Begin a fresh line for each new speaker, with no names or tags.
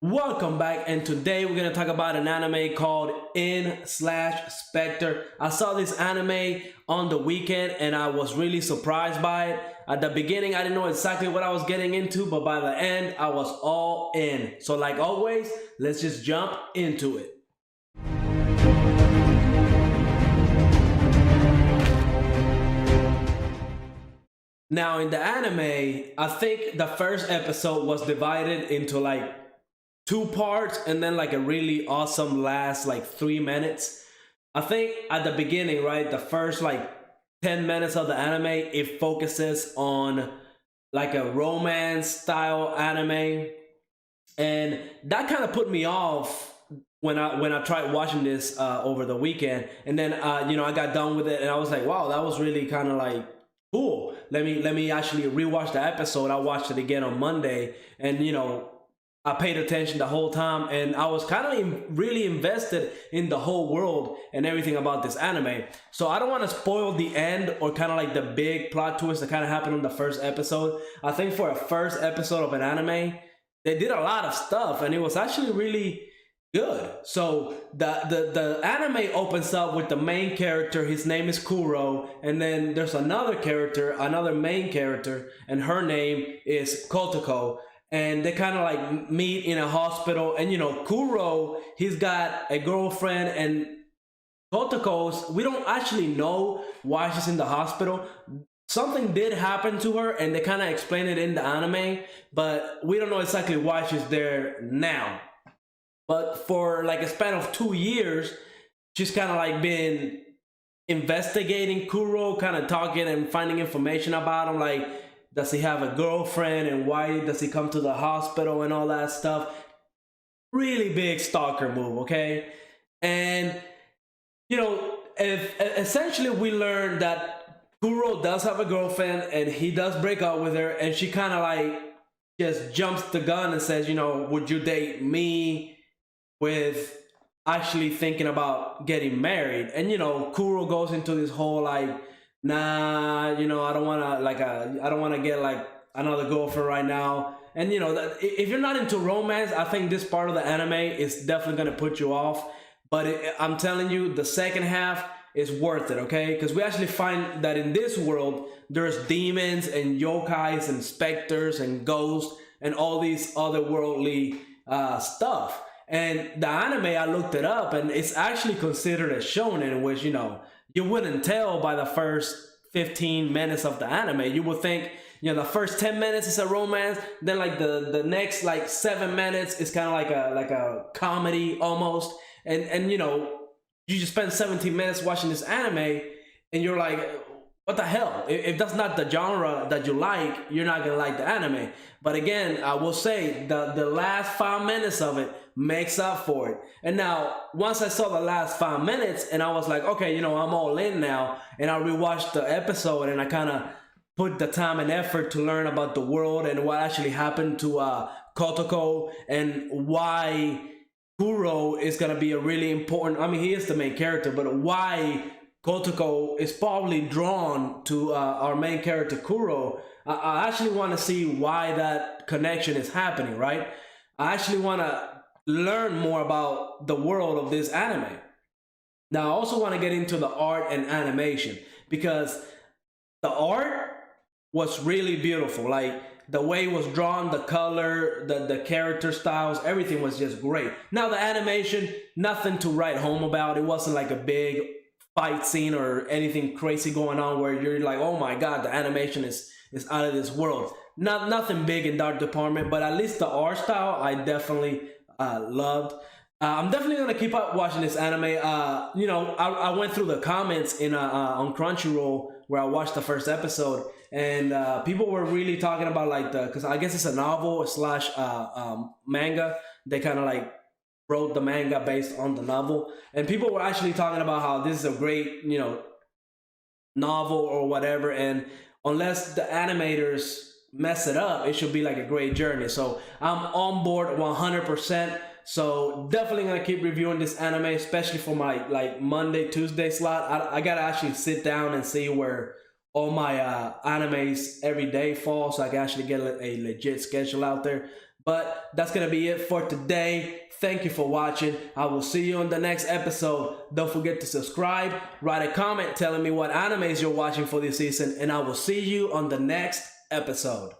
Welcome back, and today we're gonna talk about an anime called Spectre. I saw this anime on the weekend and I was really surprised by it. At the beginning, I didn't know exactly what I was getting into, but by the end, I was all in. So like always, let's just jump into it. Now in the anime, I think the first episode was divided into like two parts and then like a really awesome last like 3 minutes. I think at the beginning, right, the first like 10 minutes of the anime, it focuses on like a romance style anime. And that kind of put me off when I tried watching this over the weekend. And then I got done with it and I was like, wow, that was really kind of like cool. Let me actually rewatch the episode. I watched it again on Monday, and I paid attention the whole time, and I was kind of really invested in the whole world and everything about this anime. So I don't want to spoil the end or kind of like the big plot twist that kind of happened in the first episode. I think for a first episode of an anime, they did a lot of stuff, and it was actually really good. So the anime opens up with the main character. His name is Kuro, and then there's another character, another main character, and her name is Kotoko. And they kind of like meet in a hospital, and Kuro, he's got a girlfriend, and Kotoko's, we don't actually know why she's in the hospital. Something did happen to her, and they kind of explain it in the anime, but we don't know exactly why she's there now. But for like a span of 2 years, she's kind of like been investigating Kuro, kind of talking and finding information about him. Like, does he have a girlfriend, and why does he come to the hospital and all that stuff? Really big stalker move, okay? And, if essentially we learned that Kuro does have a girlfriend and he does break up with her, and she kind of like just jumps the gun and says, would you date me? With actually thinking about getting married. And Kuro goes into this whole like, nah, I don't want to I don't want to get like another girlfriend right now. And if you're not into romance, I think this part of the anime is definitely going to put you off. But I'm telling you, the second half is worth it, okay? Because we actually find that in this world there's demons and yokais and specters and ghosts and all these otherworldly stuff. And the anime, I looked it up, and it's actually considered a shonen, in which, you wouldn't tell by the first 15 minutes of the anime. You would think, the first 10 minutes is a romance, then like the next like 7 minutes is kind of like a comedy almost. And you just spend 17 minutes watching this anime, and you're like, what the hell? If that's not the genre that you like, you're not gonna like the anime. But again, I will say the last 5 minutes of it makes up for it. And now, once I saw the last 5 minutes, and I was like, okay, I'm all in now. And I rewatched the episode, and I kind of put the time and effort to learn about the world and what actually happened to Kotoko, and why Kuro is gonna be a really important. I mean, he is the main character, but why Kotoko is probably drawn to our main character Kuro. I actually want to see why that connection is happening, right? I actually want to learn more about the world of this anime. Now, I also want to get into the art and animation, because the art was really beautiful. Like, the way it was drawn, the color, the character styles, everything was just great. Now, the animation, nothing to write home about. It wasn't like a big fight scene or anything crazy going on where you're like, oh my god, the animation is out of this world. Nothing big in that department, but at least the art style I definitely loved. I'm definitely gonna keep up watching this anime. I went through the comments in on Crunchyroll where I watched the first episode, and people were really talking about like because I guess it's a novel slash manga. They kind of like wrote the manga based on the novel, and people were actually talking about how this is a great novel or whatever, and unless the animators mess it up, it should be like a great journey. So I'm on board 100%. So definitely gonna keep reviewing this anime, especially for my like Monday Tuesday slot. I gotta actually sit down and see where all my animes every day fall, so I can actually get a legit schedule out there. But that's gonna be it for today. Thank you for watching. I will see you on the next episode. Don't forget to subscribe, write a comment telling me what animes you're watching for this season, and I will see you on the next episode.